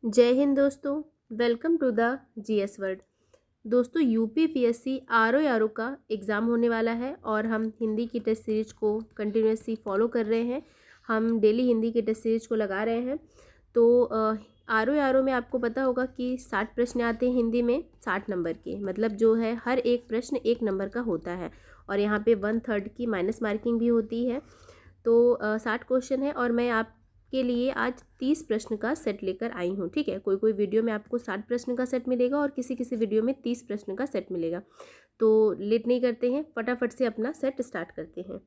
जय हिंद दोस्तों। Welcome to the GS world. दोस्तों यूपीपीएससी आरओ का एग्ज़ाम होने वाला है और हम हिंदी की टेस्ट सीरीज को कंटिन्यूसली फॉलो कर रहे हैं। हम डेली हिंदी की टेस्ट सीरीज को लगा रहे हैं। तो आरओ में आपको पता होगा कि 60 प्रश्न आते हैं हिंदी में, 60 नंबर के, मतलब जो है हर एक प्रश्न 1 नंबर का होता है और यहाँ पे 1/3 की माइनस मार्किंग भी होती है। तो 60 क्वेश्चन है और मैं आपके लिए आज 30 प्रश्न का सेट लेकर आई हूँ। ठीक है, कोई कोई वीडियो में आपको 60 प्रश्न का सेट मिलेगा और किसी किसी वीडियो में 30 प्रश्न का सेट मिलेगा। तो लेट नहीं करते हैं, फटाफट से अपना सेट स्टार्ट करते हैं।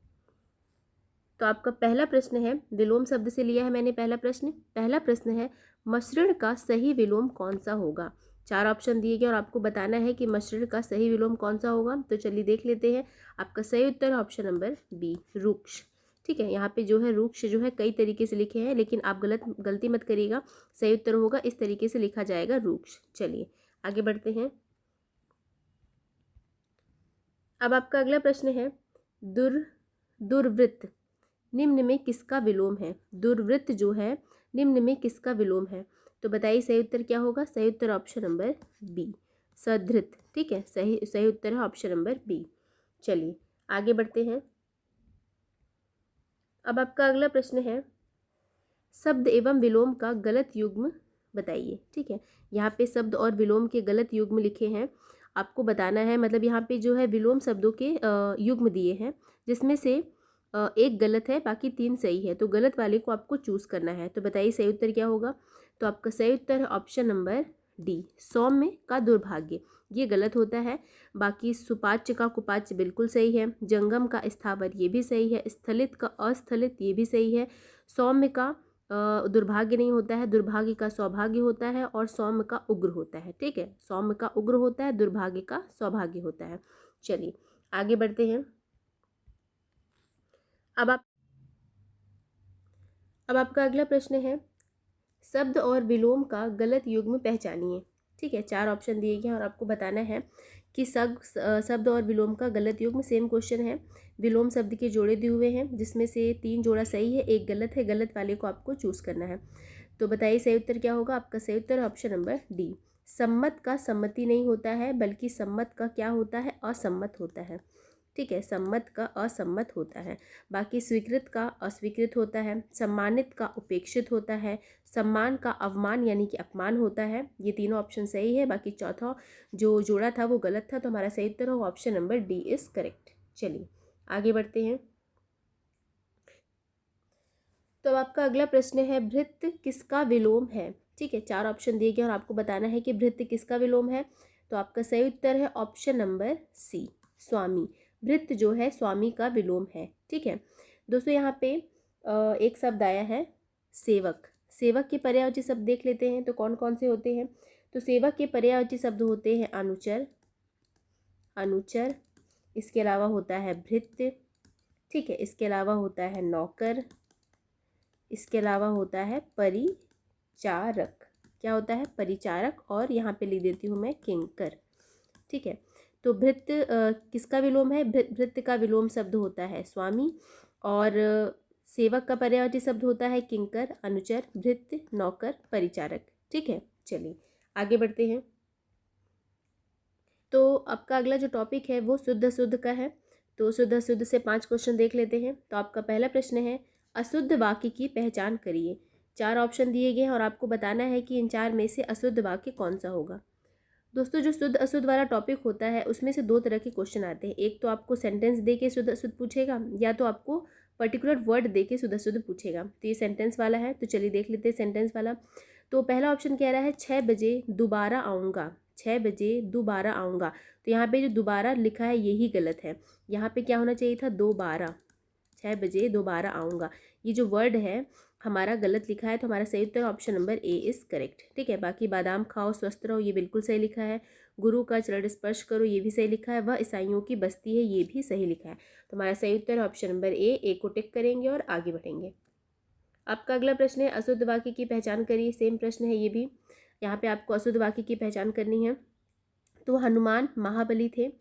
तो आपका पहला प्रश्न है, विलोम शब्द से लिया है मैंने पहला प्रश्न है, मसृण का सही विलोम कौन सा होगा। 4 ऑप्शन दिए गए और आपको बताना है कि मसृण का सही विलोम कौन सा होगा। तो चलिए देख लेते हैं। आपका सही उत्तर है ऑप्शन नंबर बी, रुक्ष। ठीक है, यहाँ पे जो है रुक्ष जो है कई तरीके से लिखे हैं, लेकिन आप गलती मत करिएगा। सही उत्तर होगा इस तरीके से लिखा जाएगा, रुक्ष। चलिए आगे बढ़ते हैं। अब आपका अगला प्रश्न है, दुर्वृत्त निम्न में किसका विलोम है। दुर्वृत्त जो है निम्न में किसका विलोम है। तो बताइए सही उत्तर क्या होगा। सही उत्तर ऑप्शन नंबर बी, सधृत। ठीक है, सही उत्तर है ऑप्शन नंबर बी। चलिए आगे बढ़ते हैं। अब आपका अगला प्रश्न है, शब्द एवं विलोम का गलत युग्म बताइए। ठीक है, यहाँ पे शब्द और विलोम के गलत युग्म लिखे हैं, आपको बताना है। मतलब यहाँ पे जो है विलोम शब्दों के युग्म दिए हैं, जिसमें से एक गलत है, बाकी 3 सही है। तो गलत वाले को आपको चूज़ करना है। तो बताइए सही उत्तर क्या होगा। तो आपका सही उत्तर है ऑप्शन नंबर डी, सौम्य का दुर्भाग्य। ये गलत होता है। बाकी सुपाच्य का कुपाच्य बिल्कुल सही है। जंगम का स्थावर ये भी सही है। स्थलित का अस्थलित ये भी सही है। सौम्य का दुर्भाग्य नहीं होता है, दुर्भाग्य का सौभाग्य होता है और सौम्य का उग्र होता है। ठीक है, सौम्य का उग्र होता है, दुर्भाग्य का सौभाग्य होता है। चलिए आगे बढ़ते हैं। अब आपका अगला प्रश्न है, शब्द और विलोम का गलत युग्म पहचानिए। ठीक है, 4 ऑप्शन दिए गए और आपको बताना है कि शब्द और विलोम का गलत युग्म। सेम क्वेश्चन है, विलोम शब्द के जोड़े दिए हुए हैं, जिसमें से 3 जोड़ा सही है, एक गलत है। गलत वाले को आपको चूज़ करना है। तो बताइए सही उत्तर क्या होगा। आपका सही उत्तर है ऑप्शन नंबर डी, सम्मत का सम्मति नहीं होता है, बल्कि सम्मत का क्या होता है, असम्मत होता है। ठीक है, सम्मत का असम्मत होता है। बाकी स्वीकृत का अस्वीकृत होता है, सम्मानित का उपेक्षित होता है, सम्मान का अवमान यानी कि अपमान होता है। ये तीनों ऑप्शन सही है, बाकी चौथा जो जोड़ा था वो गलत था। तो हमारा सही उत्तर हो option number D is correct. चलिए आगे बढ़ते हैं। तो आपका अगला प्रश्न है, भृत्य किसका विलोम है। ठीक है, 4 ऑप्शन दिए गए और आपको बताना है कि भृत्य किसका विलोम है। तो आपका सही उत्तर है ऑप्शन नंबर सी, स्वामी। भृत्य जो है स्वामी का विलोम है। ठीक है दोस्तों, यहाँ पे एक शब्द आया है सेवक। सेवक के पर्यायवाची शब्द देख लेते हैं तो कौन कौन से होते हैं। तो सेवक के पर्यायवाची शब्द होते हैं अनुचर, इसके अलावा होता है भृत्य। ठीक है, इसके अलावा होता है नौकर, इसके अलावा होता है परिचारक। क्या होता है, परिचारक। और यहाँ पे लिख देती हूँ मैं किंकर। ठीक है, तो भृत्य किसका विलोम है। भृत्य का विलोम शब्द होता है स्वामी और सेवक का पर्यायवाची शब्द होता है किंकर, अनुचर, भृत्य, नौकर, परिचारक। ठीक है, चलिए आगे बढ़ते हैं। तो आपका अगला जो टॉपिक है वो शुद्ध अशुद्ध का है। तो शुद्ध अशुद्ध से 5 क्वेश्चन देख लेते हैं। तो आपका पहला प्रश्न है, अशुद्ध वाक्य की पहचान करिए। 4 ऑप्शन दिए गए हैं और आपको बताना है कि इन 4 में से अशुद्ध वाक्य कौन सा होगा। दोस्तों जो शुद्ध अशुद्ध वाला टॉपिक होता है उसमें से 2 तरह के क्वेश्चन आते हैं। एक तो आपको सेंटेंस दे के शुद्ध अशुद्ध पूछेगा, या तो आपको पर्टिकुलर वर्ड दे के शुद्ध अशुद्ध पूछेगा। तो ये सेंटेंस वाला है, तो चलिए देख लेते हैं सेंटेंस वाला। तो पहला ऑप्शन कह रहा है 6 बजे दोबारा आऊँगा। 6 बजे दोबारा आऊँगा। तो यहाँ पे जो दोबारा लिखा है यही गलत है। यहाँ पे क्या होना चाहिए था, दोबारा। 6 बजे दोबारा आऊँगा, ये जो वर्ड है हमारा गलत लिखा है। तो हमारा सही उत्तर option number A is correct. ठीक है, बाकी बादाम खाओ स्वस्थ रहो ये बिल्कुल सही लिखा है। गुरु का चरण स्पर्श करो ये भी सही लिखा है। वह ईसाइयों की बस्ती है ये भी सही लिखा है। तो हमारा सही उत्तर ऑप्शन नंबर ए को टिक करेंगे और आगे बढ़ेंगे। आपका अगला प्रश्न है, अशुद्ध वाक्य की पहचान करिए। सेम प्रश्न है ये भी। यहाँ पे आपको अशुद्ध वाक्य की पहचान करनी है। तो हनुमान महाबली थे।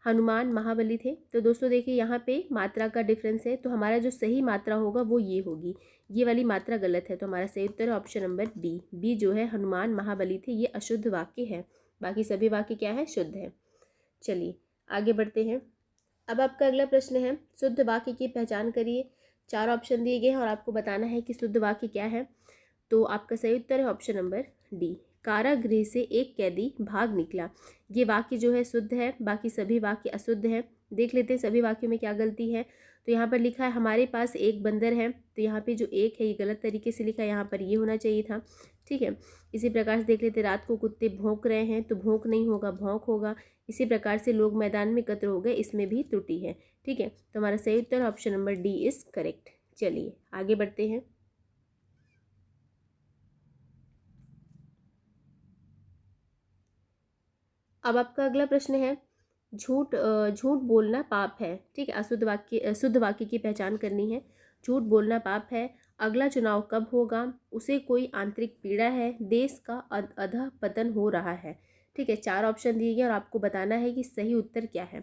हनुमान महाबली थे। तो दोस्तों देखिए यहाँ पे मात्रा का डिफरेंस है, तो हमारा जो सही मात्रा होगा वो ये होगी, ये वाली मात्रा गलत है। तो हमारा सही उत्तर है ऑप्शन नंबर बी। बी जो है हनुमान महाबली थे, ये अशुद्ध वाक्य है, बाकी सभी वाक्य क्या है, शुद्ध है। चलिए आगे बढ़ते हैं। अब आपका अगला प्रश्न है, शुद्ध वाक्य की पहचान करिए। 4 ऑप्शन दिए गए हैं और आपको बताना है कि शुद्ध वाक्य क्या है। तो आपका सही उत्तर है ऑप्शन नंबर डी, कारागृह से एक कैदी भाग निकला। ये वाक्य जो है शुद्ध है, बाकी सभी वाक्य अशुद्ध है। देख लेते हैं सभी वाक्यों में क्या गलती है। तो यहाँ पर लिखा है हमारे पास एक बंदर है, तो यहाँ पे जो एक है ये गलत तरीके से लिखा है, यहाँ पर ये होना चाहिए था। ठीक है, इसी प्रकार से देख लेते रात को कुत्ते भौंक रहे हैं, तो भौंक नहीं होगा, भौंक होगा। इसी प्रकार से लोग मैदान में एकत्र हो गए, इसमें भी त्रुटि है। ठीक है, तो हमारा सही उत्तर option number D is correct. चलिए आगे बढ़ते हैं। अब आपका अगला प्रश्न है, झूठ बोलना पाप है। ठीक है, शुद्ध वाक्य की पहचान करनी है। झूठ बोलना पाप है, अगला चुनाव कब होगा, उसे कोई आंतरिक पीड़ा है, देश का अधः पतन हो रहा है। ठीक है, 4 ऑप्शन दिए गए और आपको बताना है कि सही उत्तर क्या है।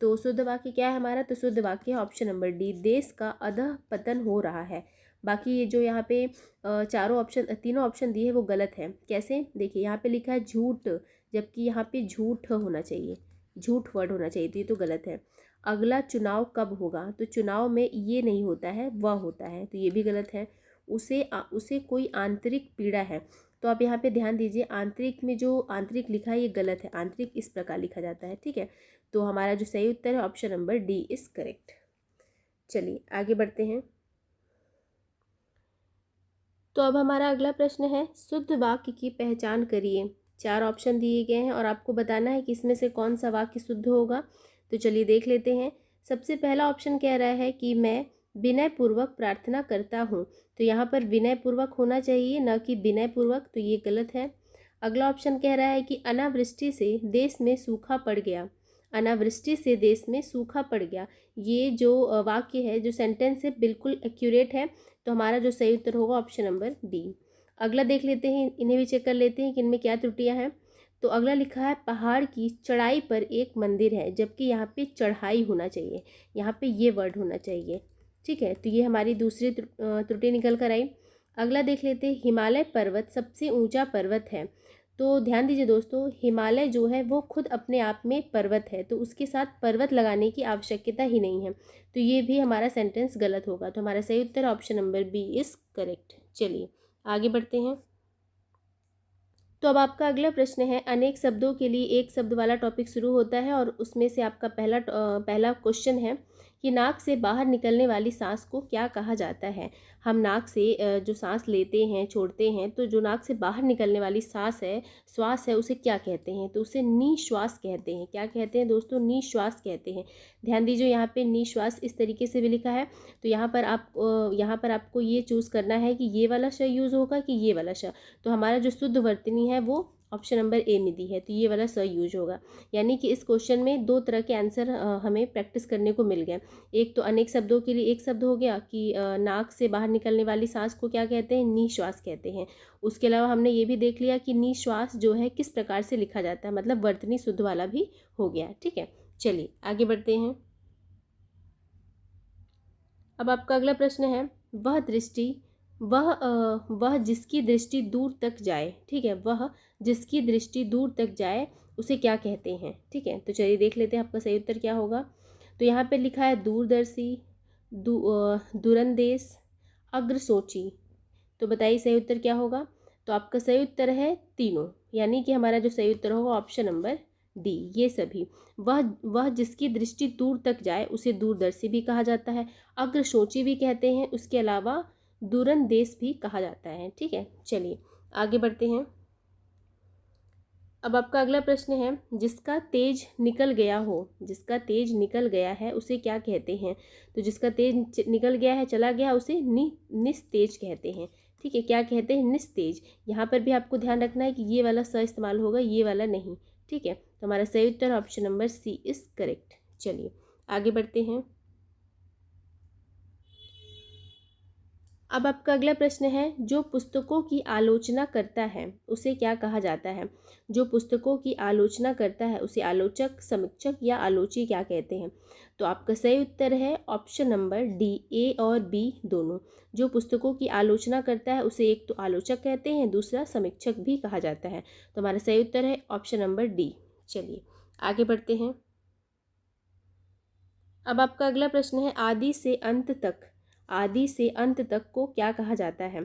तो शुद्ध वाक्य क्या है हमारा, तो शुद्ध वाक्य है ऑप्शन नंबर डी, देश का अधः पतन हो रहा है। बाकी ये जो यहाँ पे तीनों ऑप्शन दिए हैं वो गलत है। कैसे, देखिए यहाँ पे लिखा है झूठ, जबकि यहाँ पे झूठ होना चाहिए, झूठ वर्ड होना चाहिए, तो ये तो गलत है। अगला चुनाव कब होगा, तो चुनाव में ये नहीं होता है, वह होता है, तो ये भी गलत है। उसे कोई आंतरिक पीड़ा है, तो आप यहाँ पे ध्यान दीजिए, आंतरिक में जो आंतरिक लिखा है ये गलत है, आंतरिक इस प्रकार लिखा जाता है। ठीक है, तो हमारा जो सही उत्तर है option number D is correct. चलिए आगे बढ़ते हैं। तो अब हमारा अगला प्रश्न है, शुद्ध वाक्य की पहचान करिए। 4 ऑप्शन दिए गए हैं और आपको बताना है कि इसमें से कौन सा वाक्य शुद्ध होगा। तो चलिए देख लेते हैं। सबसे पहला ऑप्शन कह रहा है कि मैं विनय पूर्वक प्रार्थना करता हूँ, तो यहाँ पर विनय पूर्वक होना चाहिए, न कि विनय पूर्वक, तो ये गलत है। अगला ऑप्शन कह रहा है कि अनावृष्टि से देश में सूखा पड़ गया, अनावृष्टि से देश में सूखा पड़ गया। ये जो वाक्य है, जो सेंटेंस है, बिल्कुल एक्यूरेट है, तो हमारा जो सही उत्तर होगा ऑप्शन नंबर डी। अगला देख लेते हैं, इन्हें भी चेक कर लेते हैं कि इनमें क्या त्रुटियां हैं। तो अगला लिखा है पहाड़ की चढ़ाई पर एक मंदिर है, जबकि यहाँ पे चढ़ाई होना चाहिए, यहाँ पे ये वर्ड होना चाहिए। ठीक है, तो ये हमारी दूसरी त्रुटि निकल कर आई। अगला देख लेते हैं, हिमालय पर्वत सबसे ऊंचा पर्वत है। तो ध्यान दीजिए दोस्तों, हिमालय जो है वो खुद अपने आप में पर्वत है, तो उसके साथ पर्वत लगाने की आवश्यकता ही नहीं है, तो ये भी हमारा सेंटेंस गलत होगा। तो हमारा सही उत्तर option number B is correct. चलिए आगे बढ़ते हैं। तो अब आपका अगला प्रश्न है, अनेक शब्दों के लिए एक शब्द वाला टॉपिक शुरू होता है और उसमें से आपका पहला क्वेश्चन है कि नाक से बाहर निकलने वाली सांस को क्या कहा जाता है। हम नाक से जो सांस लेते हैं, छोड़ते हैं, तो जो नाक से बाहर निकलने वाली श्वास है, उसे क्या कहते हैं, तो उसे निश्वास कहते हैं। क्या कहते हैं दोस्तों, निश्वास कहते हैं। ध्यान दीजिए, यहाँ पे निश्वास इस तरीके से भी लिखा है, तो यहाँ पर आपको ये चूज़ करना है कि ये वाला श यूज़ होगा कि ये वाला श। तो हमारा जो शुद्ध वर्तनी है वो ऑप्शन नंबर ए में दी है, तो ये वाला स यूज होगा। यानी कि इस क्वेश्चन में 2 तरह के आंसर हमें प्रैक्टिस करने को मिल गए। एक तो अनेक शब्दों के लिए एक शब्द हो गया कि नाक से बाहर निकलने वाली सांस को क्या कहते हैं, निश्वास कहते हैं। उसके अलावा हमने ये भी देख लिया कि निश्वास जो है किस प्रकार से लिखा जाता है, मतलब वर्तनी शुद्ध वाला भी हो गया। ठीक है, चलिए आगे बढ़ते हैं। अब आपका अगला प्रश्न है, वह जिसकी दृष्टि दूर तक जाए। ठीक है, वह जिसकी दृष्टि दूर तक जाए उसे क्या कहते हैं। ठीक है, तो चलिए देख लेते हैं आपका सही उत्तर क्या होगा। तो यहाँ पे लिखा है दूरदर्शी, दूरंदेश, अग्रसोची। तो बताइए सही उत्तर क्या होगा। तो आपका सही उत्तर है तीनों, यानी कि हमारा जो सही उत्तर होगा ऑप्शन नंबर डी, ये सभी। वह जिसकी दृष्टि दूर तक जाए उसे दूरदर्शी भी कहा जाता है, अग्रसोची भी कहते हैं, उसके अलावा दूरंदेश भी कहा जाता है। ठीक है, चलिए आगे बढ़ते हैं। अब आपका अगला प्रश्न है, जिसका तेज निकल गया हो, जिसका तेज निकल गया है उसे क्या कहते हैं। तो जिसका तेज निकल गया है, चला गया, उसे निस्तेज कहते हैं। ठीक है, क्या कहते हैं, निस्तेज। यहाँ पर भी आपको ध्यान रखना है कि ये वाला स इस्तेमाल होगा, ये वाला नहीं। ठीक है, तो हमारा सही उत्तर option number C is correct. चलिए आगे बढ़ते हैं। अब आपका अगला प्रश्न है, जो पुस्तकों की आलोचना करता है उसे क्या कहा जाता है? जो पुस्तकों की आलोचना करता है उसे आलोचक, समीक्षक या आलोची क्या कहते हैं? तो आपका सही उत्तर है ऑप्शन नंबर डी, ए और बी दोनों। जो पुस्तकों की आलोचना करता है उसे एक तो आलोचक कहते हैं, दूसरा समीक्षक भी कहा जाता है। तो हमारा सही उत्तर है ऑप्शन नंबर डी। चलिए आगे बढ़ते हैं। अब आपका अगला प्रश्न है, आदि से अंत तक, आदि से अंत तक को क्या कहा जाता है?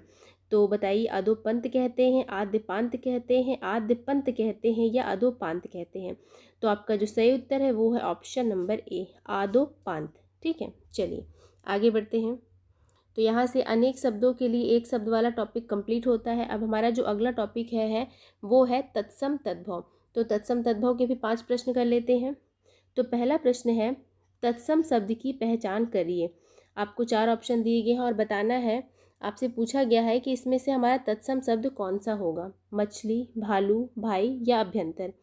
तो बताइए, अधोपंत कहते हैं, आद्यपांत कहते हैं, आद्यपंत कहते हैं या अधोपांत कहते हैं? तो आपका जो सही उत्तर है वो है ऑप्शन नंबर ए, आदोपांत। ठीक है, चलिए आगे बढ़ते हैं। तो यहाँ से अनेक शब्दों के लिए एक शब्द वाला टॉपिक कंप्लीट होता है। अब हमारा जो अगला टॉपिक है वो है तत्सम तद्भव। तो तत्सम तद्भव के भी 5 प्रश्न कर लेते हैं। तो पहला प्रश्न है, तत्सम शब्द की पहचान करिए। आपको 4 ऑप्शन दिए गए हैं और बताना है, आपसे पूछा गया है कि इसमें से हमारा तत्सम शब्द कौन सा होगा, मछली, भालू, भाई या अभ्यंतर।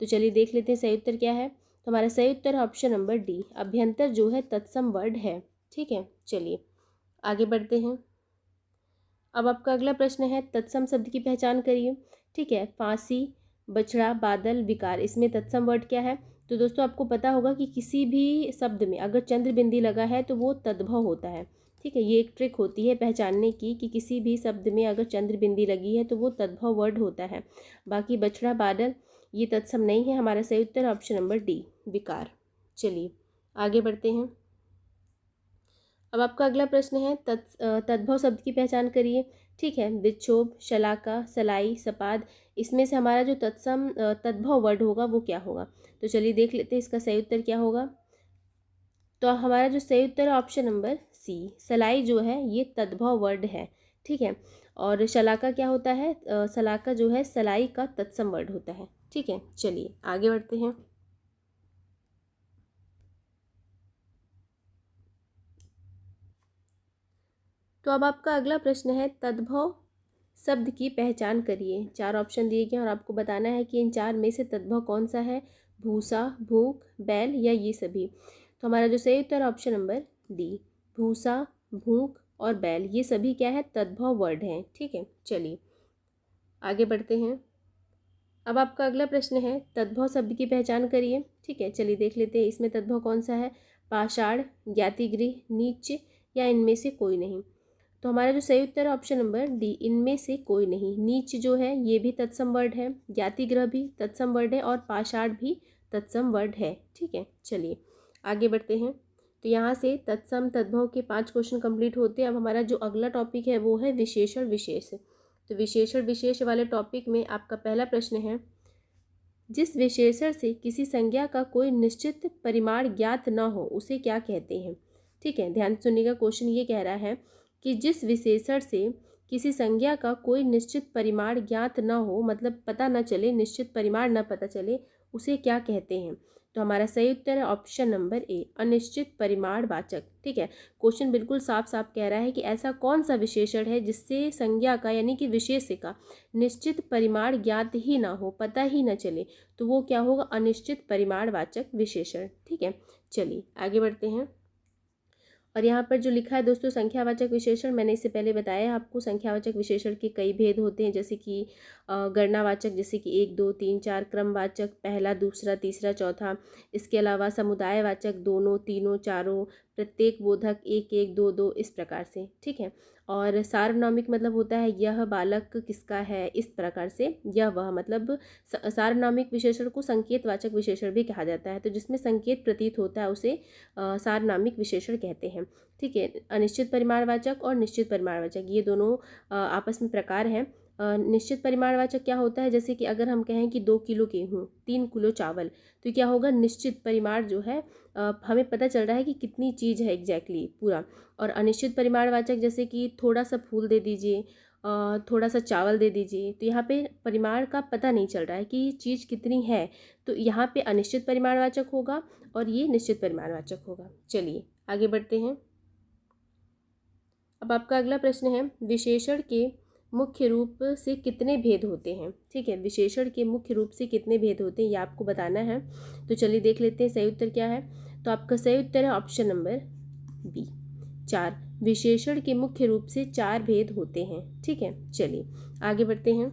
तो चलिए देख लेते हैं सही उत्तर क्या है। तो हमारा सही उत्तर है ऑप्शन नंबर डी, अभ्यंतर जो है तत्सम वर्ड है। ठीक है, चलिए आगे बढ़ते हैं। अब आपका अगला प्रश्न है, तत्सम शब्द की पहचान करिए। ठीक है, फांसी, बछड़ा, बादल, विकार, इसमें तत्सम वर्ड क्या है? तो दोस्तों आपको पता होगा कि किसी भी शब्द में अगर चंद्र बिंदी लगा है तो वो तद्भव होता है। ठीक है, ये एक ट्रिक होती है पहचानने की कि किसी भी शब्द में अगर चंद्र बिंदी लगी है तो वो तद्भव वर्ड होता है। बाकी बछड़ा, बादल ये तत्सम नहीं है। हमारा सही उत्तर ऑप्शन नंबर डी, विकार। चलिए आगे बढ़ते हैं। अब आपका अगला प्रश्न है, तद्भव शब्द की पहचान करिए। ठीक है, विक्षोभ, शलाका, सलाई, सपाद, इसमें से हमारा जो तद्भव वर्ड होगा वो क्या होगा? तो चलिए देख लेते हैं इसका सही उत्तर क्या होगा। तो हमारा जो सही उत्तर है ऑप्शन नंबर सी, सलाई जो है ये तद्भव वर्ड है। ठीक है, और शलाका क्या होता है? शलाका जो है सलाई का तत्सम वर्ड होता है। ठीक है, चलिए आगे बढ़ते हैं। तो अब आपका अगला प्रश्न है, तद्भव शब्द की पहचान करिए। 4 ऑप्शन दिए गए और आपको बताना है कि इन 4 में से तद्भव कौन सा है, भूसा, भूख, बैल या ये सभी। तो हमारा जो सही उत्तर है ऑप्शन नंबर डी, भूसा, भूख और बैल ये सभी क्या है, तद्भव वर्ड हैं। ठीक है, चलिए आगे बढ़ते हैं। अब आपका अगला प्रश्न है, तद्भव शब्द की पहचान करिए। ठीक है, चलिए देख लेते हैं इसमें तद्भव कौन सा है, पाषाण, ज्ञातिगृह, नीच या इनमें से कोई नहीं। तो हमारा जो सही उत्तर है ऑप्शन नंबर डी, इनमें से कोई नहीं। नीच जो है ये भी तत्सम वर्ड है, ज्ञातिगृह भी तत्सम वर्ड है और पाषाण भी तत्सम वर्ड है। ठीक है, चलिए आगे बढ़ते हैं। तो यहाँ से तत्सम तद्भव के 5 क्वेश्चन कंप्लीट होते हैं। अब हमारा जो अगला टॉपिक है वो है विशेषण विशेष। तो विशेषण विशेष वाले टॉपिक में आपका पहला प्रश्न है, जिस विशेषण से किसी संज्ञा का कोई निश्चित परिमाण ज्ञात न हो उसे क्या कहते हैं? ठीक है, ध्यान से सुनिएगा। क्वेश्चन ये कह रहा है कि जिस विशेषण से किसी संज्ञा का कोई निश्चित परिमाण ज्ञात न हो, मतलब पता न चले, निश्चित परिमाण न पता चले, उसे क्या कहते हैं? तो हमारा सही उत्तर है ऑप्शन नंबर ए, अनिश्चित परिमाण वाचक। ठीक है, क्वेश्चन बिल्कुल साफ साफ कह रहा है कि ऐसा कौन सा विशेषण है जिससे संज्ञा का यानी कि विशेष्य का निश्चित परिमाण ज्ञात ही ना हो, पता ही न चले, तो वो क्या होगा, अनिश्चित परिमाण वाचक विशेषण। ठीक है, चलिए आगे बढ़ते हैं। और यहाँ पर जो लिखा है दोस्तों संख्यावाचक विशेषण, मैंने इससे पहले बताया आपको संख्यावाचक विशेषण के कई भेद होते हैं, जैसे कि गणनावाचक, जैसे कि 1 2 3 4, क्रमवाचक पहला दूसरा तीसरा चौथा, इसके अलावा समुदायवाचक दोनों तीनों चारों, प्रत्येक बोधक 1 1 2 2, इस प्रकार से। ठीक है, और सार्वनामिक मतलब होता है यह बालक किसका है, इस प्रकार से यह वह, मतलब सार्वनामिक विशेषण को संकेतवाचक विशेषण भी कहा जाता है। तो जिसमें संकेत प्रतीत होता है उसे सार्वनामिक विशेषण कहते हैं। ठीक है, अनिश्चित परिमाणवाचक और निश्चित परिमाणवाचक ये दोनों आपस में प्रकार हैं। निश्चित परिमाणवाचक क्या होता है, जैसे कि अगर हम कहें कि 2 किलो गेहूँ, 3 किलो चावल, तो क्या होगा, निश्चित परिमाण जो है हमें पता चल रहा है कि कितनी चीज़ है एग्जैक्टली पूरा। और अनिश्चित परिमाणवाचक जैसे कि थोड़ा सा फूल दे दीजिए, थोड़ा सा चावल दे दीजिए, तो यहाँ पे परिमाण का पता नहीं चल रहा है कि चीज़ कितनी है, तो यहाँ पे अनिश्चित परिमाणवाचक होगा और ये निश्चित परिमाणवाचक होगा। चलिए आगे बढ़ते हैं। अब आपका अगला प्रश्न है, विशेषण के मुख्य रूप से कितने भेद होते हैं? ठीक है, विशेषण के मुख्य रूप से कितने भेद होते हैं ये आपको बताना है। तो चलिए देख लेते हैं सही उत्तर क्या है। तो आपका सही उत्तर है ऑप्शन नंबर बी, 4। विशेषण के मुख्य रूप से 4 भेद होते हैं। ठीक है, चलिए आगे बढ़ते हैं।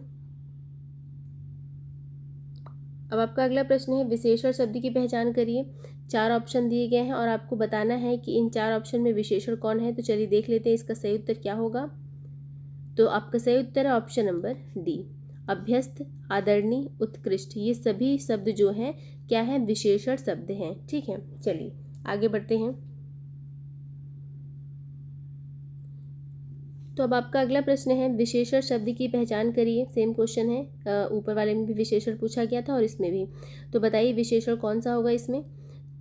अब आपका अगला प्रश्न है, विशेषण शब्द की पहचान करिए। 4 ऑप्शन दिए गए हैं और आपको बताना है कि इन 4 ऑप्शन में विशेषण कौन है। तो चलिए देख लेते हैं इसका सही उत्तर क्या होगा। तो आपका सही उत्तर है ऑप्शन नंबर डी, अभ्यस्त, आदरणीय, उत्कृष्ट। ये सभी शब्द जो हैं क्या है, विशेषण शब्द हैं। ठीक है, चलिए आगे बढ़ते हैं। तो अब आपका अगला प्रश्न है, विशेषण शब्द की पहचान करिए। सेम क्वेश्चन है, ऊपर वाले में भी विशेषण पूछा गया था और इसमें भी। तो बताइए विशेषण कौन सा होगा इसमें।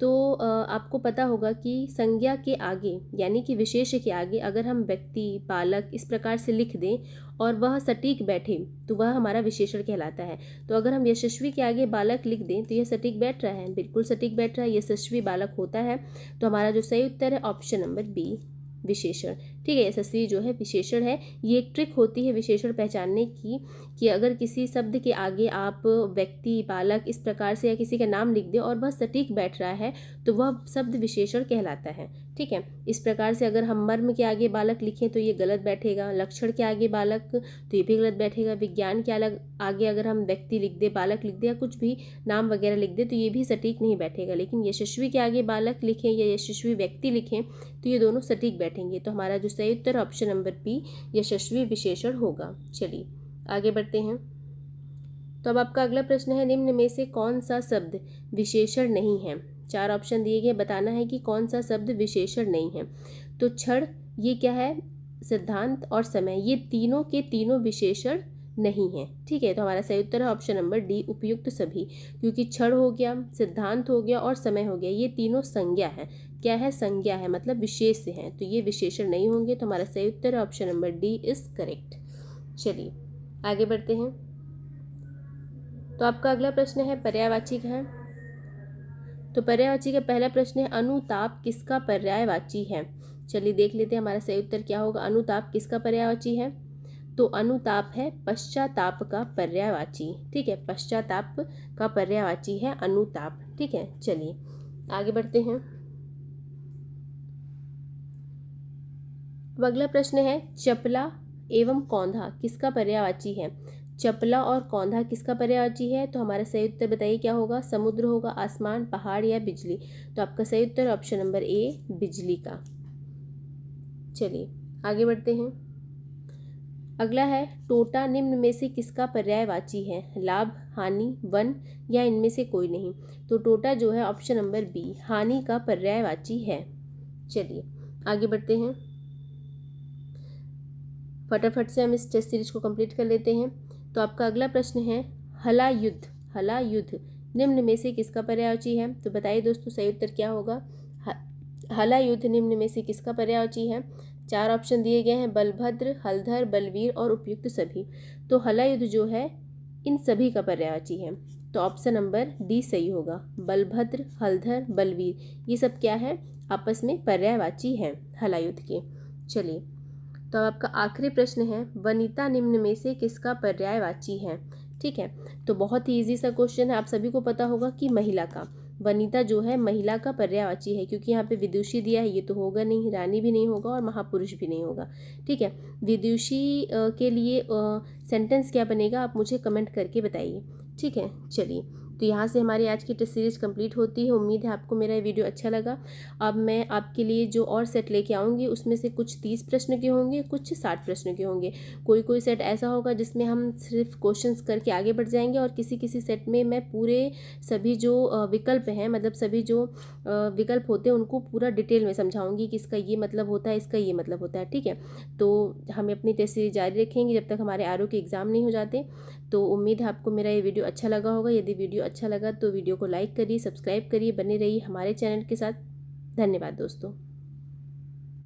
तो आपको पता होगा कि संज्ञा के आगे यानी कि विशेष के आगे अगर हम व्यक्ति, बालक इस प्रकार से लिख दें और वह सटीक बैठे तो वह हमारा विशेषण कहलाता है। तो अगर हम यशस्वी के आगे बालक लिख दें तो यह सटीक बैठ रहा है, बिल्कुल सटीक बैठ रहा है, यशस्वी बालक होता है। तो हमारा जो सही उत्तर है ऑप्शन नंबर बी, विशेषण। ठीक है, यशस्वी जो है विशेषण है। ये एक ट्रिक होती है विशेषण पहचानने की कि अगर किसी शब्द के आगे आप व्यक्ति, बालक इस प्रकार से या किसी का नाम लिख दें और वह सटीक बैठ रहा है तो वह शब्द विशेषण कहलाता है। ठीक है, इस प्रकार से अगर हम मर्म के आगे बालक लिखें तो ये गलत बैठेगा, लक्षण के आगे बालक तो ये भी गलत बैठेगा, विज्ञान के आगे अगर हम व्यक्ति लिख दें, बालक लिख दें या कुछ भी नाम वगैरह लिख दें तो ये भी सटीक नहीं बैठेगा। लेकिन यशस्वी के आगे बालक लिखें या यशस्वी व्यक्ति लिखें तो ये दोनों सटीक बैठेंगे। तो हमारा जो सही उत्तर ऑप्शन नंबर बी, यशस्वी विशेषण होगा। चलिए आगे बढ़ते हैं। तो अब आपका अगला प्रश्न है, निम्न में से कौन सा शब्द विशेषण नहीं है। 4 ऑप्शन दिए गए, बताना है कि कौन सा शब्द विशेषण नहीं है। तो क्षण, ये क्या है, सिद्धांत और समय, ये तीनों के तीनों विशेषण नहीं है। ठीक है, तो हमारा सही उत्तर है ऑप्शन नंबर डी, उपयुक्त सभी। क्योंकि क्षण हो गया, सिद्धांत हो गया और समय हो गया, ये तीनों संज्ञा है। क्या है, संज्ञा है, मतलब विशेष हैं, तो ये विशेषण नहीं होंगे। तो हमारा सही उत्तर है option number D is correct. चलिए आगे बढ़ते हैं। तो आपका अगला प्रश्न है, पर्यायवाची है। तो पर्यायवाची का पहला प्रश्न है, अनुताप किसका पर्यायवाची है। चलिए देख लेते हैं हमारा सही उत्तर क्या होगा। अनुताप किसका पर्यायवाची है। तो अनुताप है पश्चाताप का पर्यायवाची। ठीक है, पश्चाताप का पर्यायवाची है अनुताप। ठीक है, चलिए आगे बढ़ते हैं। अब अगला प्रश्न है, चपला एवं कौंधा किसका पर्यायवाची है। चपला और कौंधा किसका पर्यायवाची है। तो हमारा सही उत्तर बताइए क्या होगा। समुद्र होगा, आसमान, पहाड़ या बिजली। तो आपका सही उत्तर ऑप्शन नंबर ए, बिजली का। चलिए आगे बढ़ते हैं। अगला है, टोटा निम्न में से किसका पर्यायवाची है। लाभ, हानि, वन या इनमें से कोई नहीं। तो टोटा जो है ऑप्शन नंबर बी, हानि का पर्यायवाची है। चलिए आगे बढ़ते हैं। फटाफट से हम इस टेस्ट सीरीज को कंप्लीट कर लेते हैं। तो आपका अगला प्रश्न है, हलायुद्ध, हलायुद्ध निम्न में से किसका पर्यायवाची है। तो बताइए दोस्तों सही उत्तर क्या होगा। हलायुद्ध निम्न में से किसका पर्यायवाची है। 4 ऑप्शन दिए गए हैं, बलभद्र, हलधर, बलवीर और उपयुक्त सभी। तो हलायुद्ध जो है इन सभी का पर्यायवाची है। तो ऑप्शन नंबर डी सही होगा। बलभद्र, हलधर, बलवीर ये सब क्या है, आपस में पर्यायवाची है हलायुद्ध के। चलिए तो अब आपका आखिरी प्रश्न है, वनिता निम्न में से किसका पर्यायवाची है। ठीक है, तो बहुत ही इजी सा क्वेश्चन है, आप सभी को पता होगा कि महिला का। वनिता जो है महिला का पर्यायवाची है, क्योंकि यहाँ पे विदुषी दिया है, ये तो होगा नहीं, रानी भी नहीं होगा और महापुरुष भी नहीं होगा। ठीक है, विदुषी के लिए सेंटेंस क्या बनेगा आप मुझे कमेंट करके बताइए। ठीक है, चलिए तो यहाँ से हमारी आज की टेस्ट सीरीज़ कंप्लीट होती है। उम्मीद है आपको मेरा वीडियो अच्छा लगा। अब मैं आपके लिए जो और सेट लेके आऊँगी उसमें से कुछ 30 प्रश्न के होंगे, कुछ 60 प्रश्न के होंगे। कोई सेट ऐसा होगा जिसमें हम सिर्फ क्वेश्चंस करके आगे बढ़ जाएंगे और किसी सेट में मैं पूरे सभी जो विकल्प हैं, मतलब सभी जो विकल्प होते हैं उनको पूरा डिटेल में समझाऊँगी कि इसका ये मतलब होता है, इसका ये मतलब होता है। ठीक है, तो हमें अपनी टेस्ट सीरीज जारी रखेंगे जब तक हमारे आरओ के एग्ज़ाम नहीं हो जाते। तो उम्मीद है आपको मेरा ये वीडियो अच्छा लगा होगा। यदि वीडियो अच्छा लगा तो वीडियो को लाइक करिए, सब्सक्राइब करिए, बने रहिए हमारे चैनल के साथ। धन्यवाद दोस्तों।